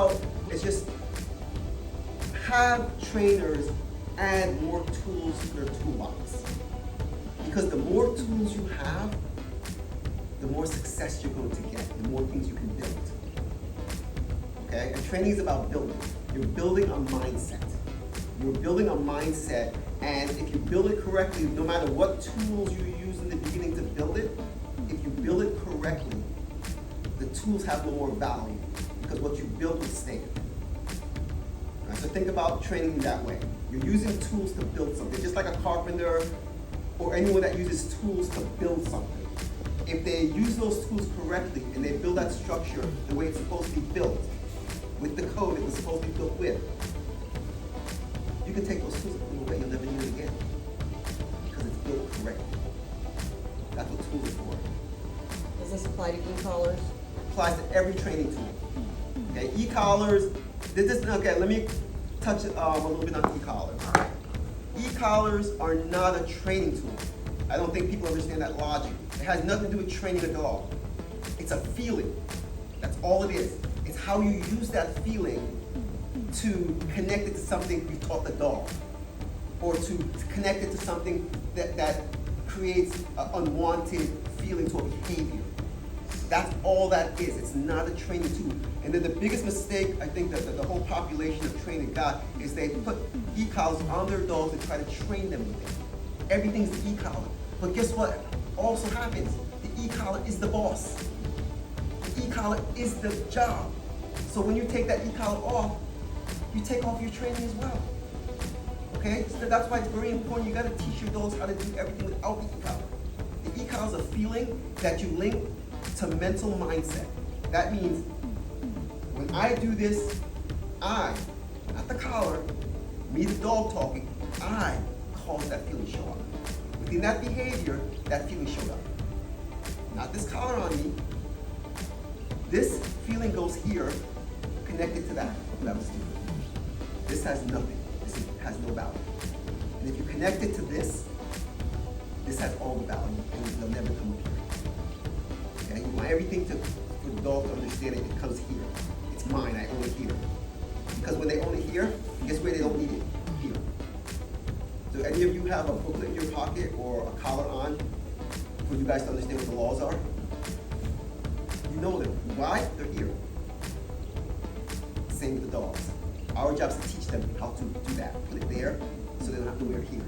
about is just have trainers add more tools to their toolbox. Because the more tools you have, the more success you're going to get, the more things you can build. Okay? And training is about building. You're building a mindset. You're building a mindset, and if you build it correctly, no matter what tools you use in the beginning to build it, if you build it correctly, the tools have no more value because what you build will stand. Right? So think about training that way. You're using tools to build something, just like a carpenter or anyone that uses tools to build something. If they use those tools correctly and they build that structure the way it's supposed to be built, with the code it was supposed to be built with, you can take those tools and put them away. You'll never need it again because it's built correctly. That's what tools are for. Does this apply to e-collars? Applies to every training tool. Okay, e-collars. Okay, let me touch a little bit on e-collars. E-collars are not a training tool. I don't think people understand that logic. It has nothing to do with training a dog. It's a feeling. That's all it is. It's how you use that feeling to connect it to something you taught the dog, or to connect it to something that creates an unwanted feeling to a behavior. That's all that is. It's not a training tool. And then the biggest mistake I think that the whole population of training got is they put e-collars on their dogs and try to train them with it. Everything's the e-collar. But guess what also happens? The e-collar is the boss. The e-collar is the job. So when you take that e-collar off, you take off your training as well. Okay? So that's why it's very important. You gotta teach your dogs how to do everything without the e-collar. The e-collar is a feeling that you link to mental mindset. That means when I do this, I, not the collar, me the dog talking, I cause that feeling show up. Within that behavior, that feeling showed up. Not this collar on me. This feeling goes here, connected to that was doing. This has nothing. This has no value. And if you connect it to this has all the value, and it'll never come up here. Okay? You want everything for the dog to understand it comes here. It's mine, I own it here. Because when they own it here, guess where they don't need it? Here. Do any of you have a booklet in your pocket or a collar on for you guys to understand what the laws are? You know them. Why? They're here. Same with the dogs. Our job is to teach them how to do that. Put it there so they don't have to wear it here.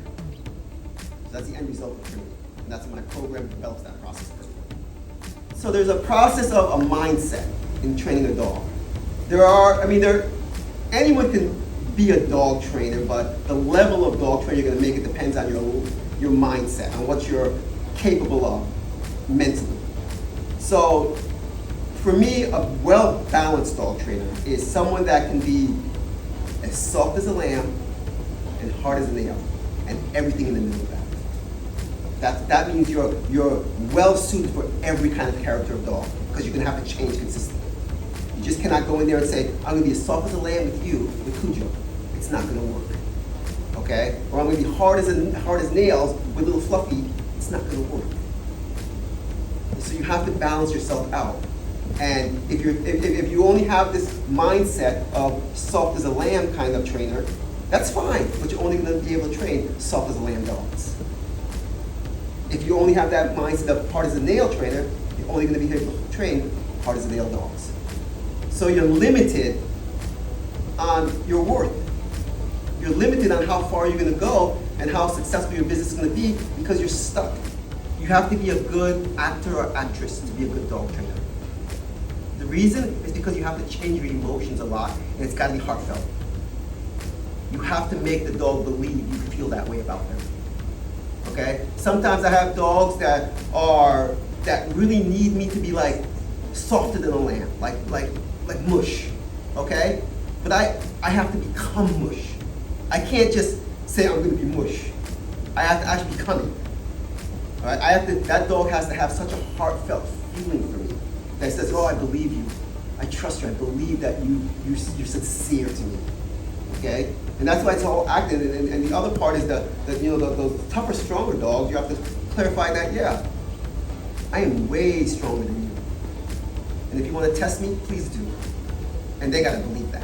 So that's the end result of training. And that's when my program develops that process. So there's a process of a mindset in training a dog. Anyone can be a dog trainer, but the level of dog training you're going to make, it depends on your mindset, on what you're capable of mentally. So for me, a well-balanced dog trainer is someone that can be as soft as a lamb and hard as a nail, and everything in the middle of that. That means you're well-suited for every kind of character of dog, because you're going to have to change consistently. You just cannot go in there and say, I'm going to be as soft as a lamb with you, with Cujo. It's not going to work. Okay? Or I'm going to be hard as nails with little Fluffy. It's not going to work. So you have to balance yourself out. And if you only have this mindset of soft as a lamb kind of trainer, that's fine, but you're only going to be able to train soft as a lamb dogs. If you only have that mindset of hard as a nail trainer, you're only going to be able to train hard as a nail dogs. So you're limited on your worth. You're limited on how far you're going to go and how successful your business is going to be because you're stuck. You have to be a good actor or actress to be a good dog trainer. The reason is because you have to change your emotions a lot, and it's got to be heartfelt. You have to make the dog believe you feel that way about them. Okay? Sometimes I have dogs that really need me to be like softer than a lamb, like mush. Okay? But I have to become mush. I can't just say I'm going to be mush. I have to actually become it. All right? That dog has to have such a heartfelt feeling for me that says, oh, I believe you. I trust you. I believe that you're sincere to me. Okay? And that's why it's all active. And the other part is those tougher, stronger dogs, you have to clarify that, yeah, I am way stronger than you. And if you want to test me, please do. And they got to believe that.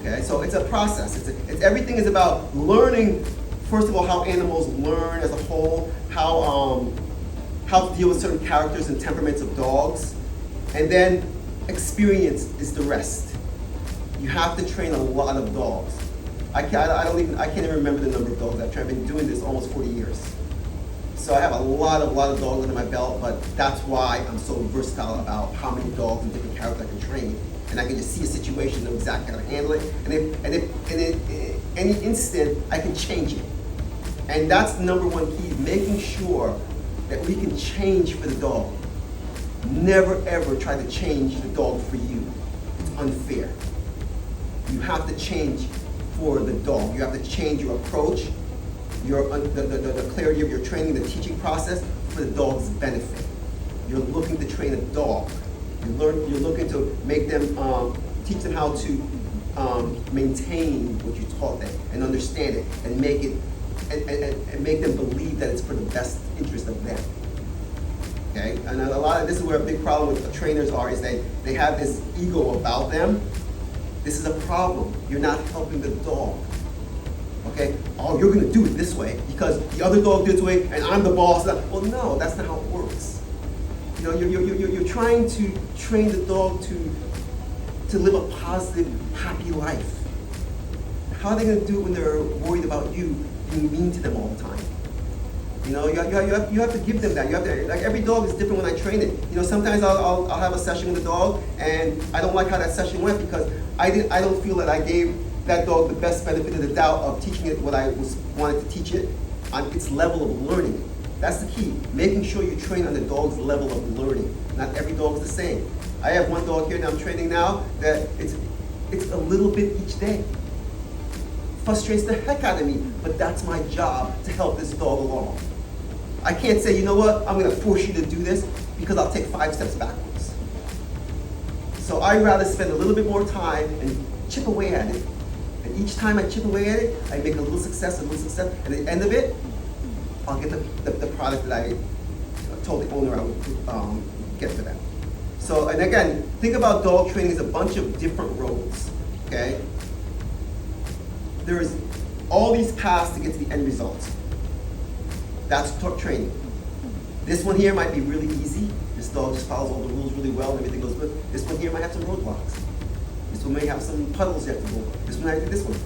Okay, so it's a process. Everything is about learning, first of all, how animals learn as a whole, how to deal with certain characters and temperaments of dogs, and then experience is the rest. You have to train a lot of dogs. I can't even remember the number of dogs I've trained. I've been doing this almost 40 years. So I have a lot of dogs under my belt, but that's why I'm so versatile about how many dogs and different characters I can train. And I can just see a situation, know exactly how to handle it, and if any instant, I can change it. And that's the number one key, making sure that we can change for the dog. Never ever try to change the dog for you. It's unfair. You have to change for the dog. You have to change your approach, the clarity of your training, the teaching process for the dog's benefit. You're looking to train a dog. You're looking to make them, teach them how to maintain what you taught them and understand it and make it, and make them believe that it's for the best interest of them. Okay, and this is where a big problem with trainers are, is they have this ego about them. This is a problem. You're not helping the dog. Okay? Oh, you're going to do it this way because the other dog did this way and I'm the boss. Well, no, that's not how it works. You know, you're trying to train the dog to live a positive, happy life. How are they going to do it when they're worried about you being mean to them all the time? You know, you have to give them that. You have to, like, every dog is different when I train it. You know, sometimes I'll have a session with the dog and I don't like how that session went because I don't feel that I gave that dog the best benefit of the doubt of teaching it what I wanted to teach it on its level of learning. That's the key, making sure you train on the dog's level of learning. Not every dog is the same. I have one dog here that I'm training now that it's a little bit each day. Frustrates the heck out of me, but that's my job to help this dog along. I can't say, you know what, I'm going to force you to do this because I'll take 5 steps backwards. So I'd rather spend a little bit more time and chip away at it. And each time I chip away at it, I make a little success, and at the end of it, I'll get the product that I told the owner I would get for them. So, and again, think about dog training as a bunch of different roads, okay? There's all these paths to get to the end result. That's training. This one here might be really easy. This dog just follows all the rules really well and everything goes good. This one here might have some roadblocks. This one may have some puddles you have to go over. This one might have this one.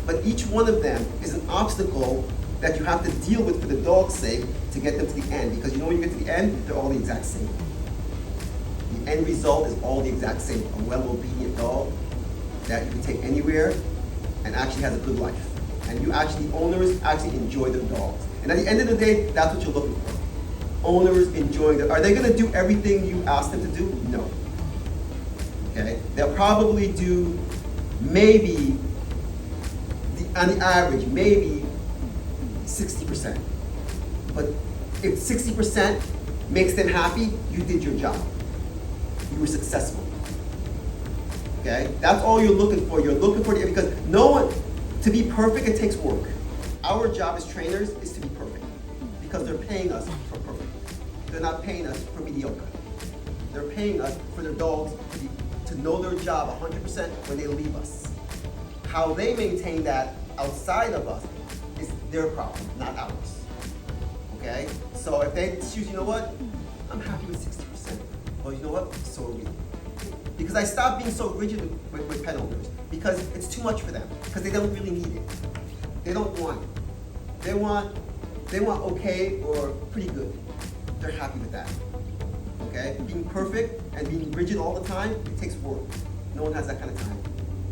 But each one of them is an obstacle that you have to deal with for the dog's sake to get them to the end. Because you know when you get to the end, they're all the exact same. The end result is all the exact same. A well-obedient dog that you can take anywhere and actually has a good life. And owners actually enjoy their dogs. And at the end of the day, that's what you're looking for. Owners enjoying them. Are they going to do everything you ask them to do? No. Okay? They'll probably do maybe, on the average, maybe 60%. But if 60% makes them happy, you did your job. You were successful. Okay? That's all you're looking for. You're looking for because to be perfect, it takes work. Our job as trainers is to be perfect because they're paying us for perfect. They're not paying us for mediocre. They're paying us for their dogs to know their job 100% when they leave us. How they maintain that outside of us is their problem, not ours. Okay? So if they choose, you know what? I'm happy with 60%. Well, you know what? So are we. Because I stopped being so rigid with pet owners because it's too much for them because they don't really need it. They don't want it. They want okay or pretty good. They're happy with that. Okay? Being perfect and being rigid all the time, it takes work. No one has that kind of time.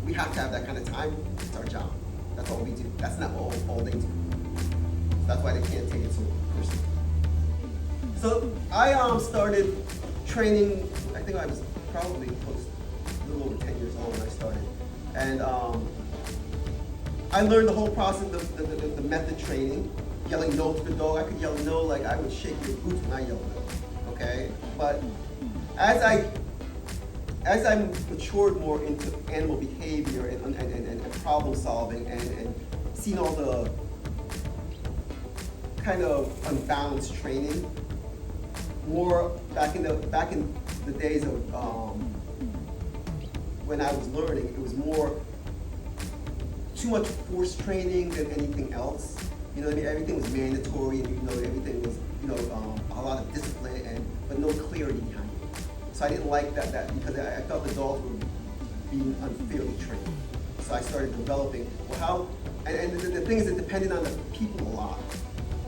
We have to have that kind of time. It's our job. That's all we do. That's not all they do. That's why they can't take it so personally. So I started training, I think I was probably a little over 10 years old when I started. And I learned the whole process, the method training, yelling no to the dog. I could yell no like I would shake your boots when I yelled no, okay? But as I matured more into animal behavior and problem solving and seeing all the kind of unbalanced training, more back in the days of when I was learning, it was more too much force training than anything else. You know what I mean? Everything was mandatory, and you know everything was a lot of discipline but no clarity behind it. So I didn't like that because I felt the dogs were being unfairly trained. So I started developing and the thing is, it depended on the people a lot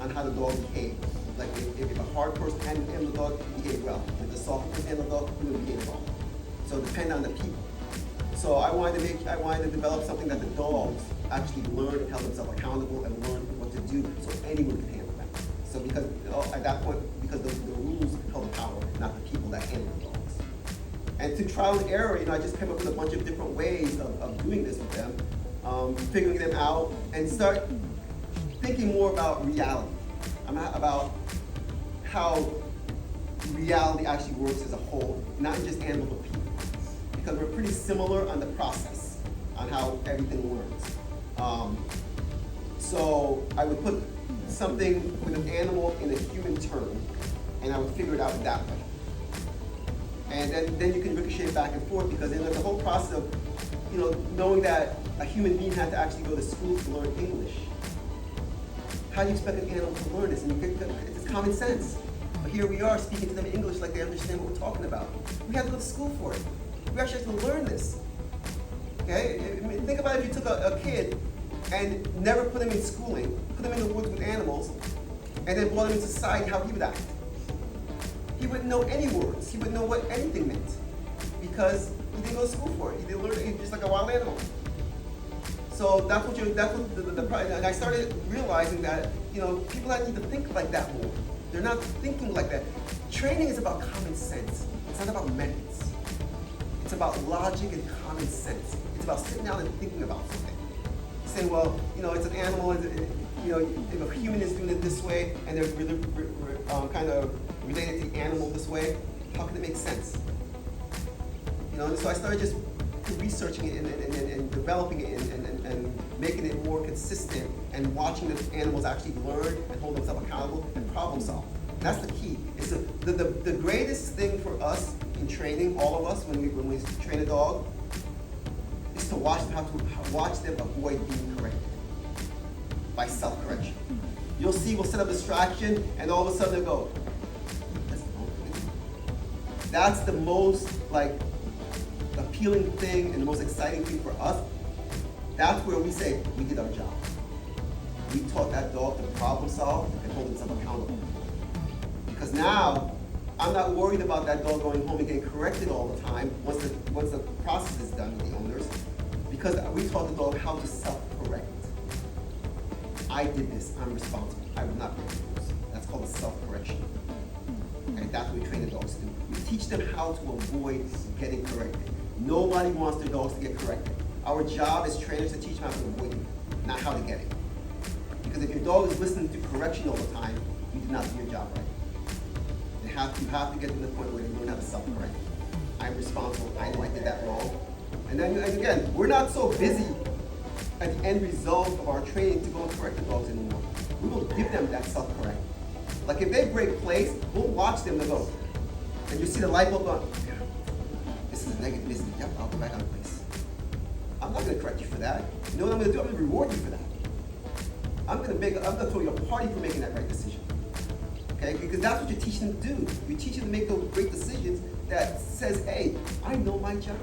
on how the dog behaved. Like if a hard person handled the dog, he behaved well. If the soft person handled the dog, he would behave well. So it depended on the people. So I wanted to develop something that the dogs actually learn and held themselves accountable and learn what to do, so anyone can handle that. So because at that point, because the rules held the power, not the people that handle the dogs. And through trial and error, I just came up with a bunch of different ways of doing this with them, figuring them out, and start thinking more about reality, about how reality actually works as a whole, not just animals but people. Because we're pretty similar on the process, on how everything learns. So I would put something with an animal in a human term, and I would figure it out that way. And then you can ricochet back and forth, because in the whole process of knowing that a human being had to actually go to school to learn English. How do you expect an animal to learn this? And it's common sense. But here we are speaking to them in English like they understand what we're talking about. We have to go to school for it. We actually have to learn this. Okay? I mean, think about if you took a kid and never put him in schooling, put him in the woods with animals, and then brought him into society, how he would act. He wouldn't know any words. He wouldn't know what anything meant, because he didn't go to school for it. He didn't learn it, just like a wild animal. So that's what and I started realizing that people that need to think like that more. They're not thinking like that. Training is about common sense. It's not about methods. It's about logic and common sense. It's about sitting down and thinking about something. Saying, well, it's an animal. If a human is doing it this way and they're really, kind of related to the animal this way, how can it make sense? So I started just researching it and developing it and making it more consistent, and watching the animals actually learn and hold themselves accountable and problem solve. And that's the key. It's the greatest thing for us in training, all of us, when we train a dog, is to watch them avoid being corrected by self-correction. You'll see we'll set up a distraction, and all of a sudden they'll go, that's the most appealing thing and the most exciting thing for us. That's where we say we did our job. We taught that dog to problem solve and hold himself accountable. Because now I'm not worried about that dog going home and getting corrected all the time once the process is done with the owners, because we taught the dog how to self-correct. I did this. I'm responsible. I will not break the rules. That's called a self-correction. And that's what we train the dogs to do. We teach them how to avoid getting corrected. Nobody wants their dogs to get corrected. Our job as trainers is to teach them how to avoid it, not how to get it. Because if your dog is listening to correction all the time, you do not do your job right. You have to get to the point where you learn how to self-correct. I'm responsible. I know I did that wrong. And again, we're not so busy at the end result of our training to go and correct the dogs anymore. We will give them that self-correct. Like if they break place, we'll watch them to go. And you see the light bulb on. This is a negative business. Yep, I'll go back on place. I'm not going to correct you for that. You know what I'm going to do? I'm going to reward you for that. I'm going to throw you a party for making that right decision. Okay? Because that's what you're teaching them to do. You're teaching them to make those great decisions that says, hey, I know my job.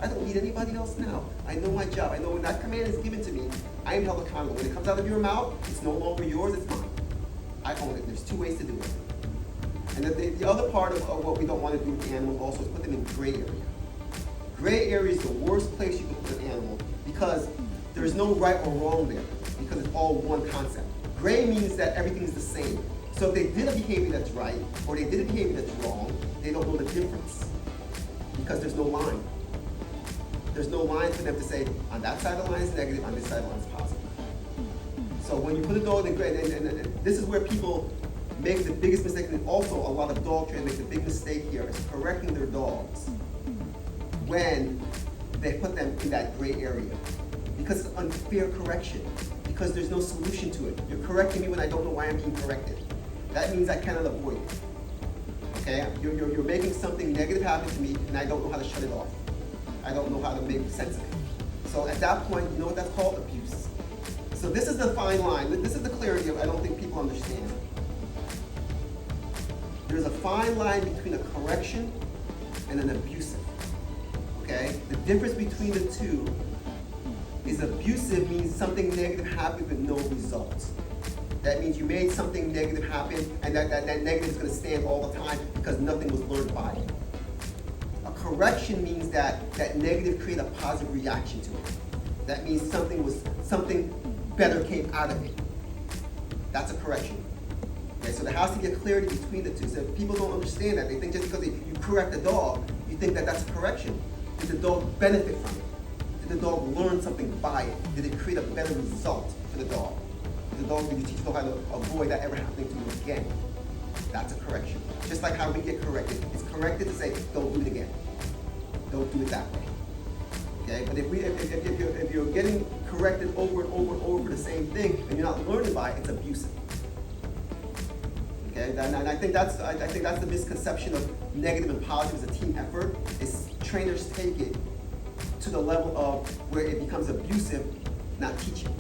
I don't need anybody else now. I know my job. I know when that command is given to me, I am held accountable. When it comes out of your mouth, it's no longer yours, it's mine. I own it. There's two ways to do it. And the other part of what we don't want to do with the animal also is put them in gray area. Gray area is the worst place you can put an animal, because there's no right or wrong there, because it's all one concept. Gray means that everything is the same. So if they did a behavior that's right, or they did a behavior that's wrong, they don't know the difference, because there's no line. There's no line for them to say, on that side of the line is negative, on this side of the line is positive. So when you put a dog in gray, and this is where people make the biggest mistake, and also a lot of dog trainers make the big mistake here, is correcting their dogs when they put them in that gray area. Because it's unfair correction, because there's no solution to it. You're correcting me when I don't know why I'm being corrected. That means I cannot avoid it. Okay? You're making something negative happen to me, and I don't know how to shut it off. I don't know how to make sense of it. So at that point, you know what that's called? Abuse. So this is the fine line. This is the clarity of I don't think people understand. There's a fine line between a correction and an abusive. Okay? The difference between the two is abusive means something negative happened with no results. That means you made something negative happen, and that negative is going to stand all the time because nothing was learned by it. A correction means that that negative created a positive reaction to it. That means something better came out of it. That's a correction. Okay, so there has to be a clarity between the two. So if people don't understand that, they think just because you correct a dog, you think that that's a correction. Did the dog benefit from it? Did the dog learn something by it? Did it create a better result for the dog? Did you teach the dog how to avoid that ever happening to you again? That's a correction. Just like how we get corrected. It's corrected to say, don't do it again. Don't do it that way. Okay? But if you're getting corrected over and over and over for the same thing and you're not learning by it, it's abusive. Okay? And I think that's the misconception of negative and positive as a team effort. Is trainers take it to the level of where it becomes abusive, not teaching.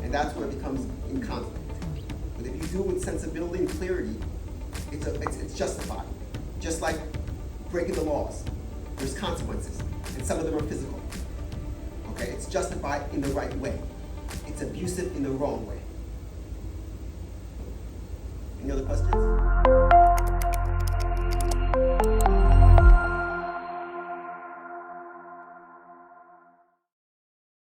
And that's where it becomes in conflict. But if you do it with sensibility and clarity, it's justified. Just like breaking the laws, there's consequences, and some of them are physical. Okay, it's justified in the right way. It's abusive in the wrong way. Any other questions?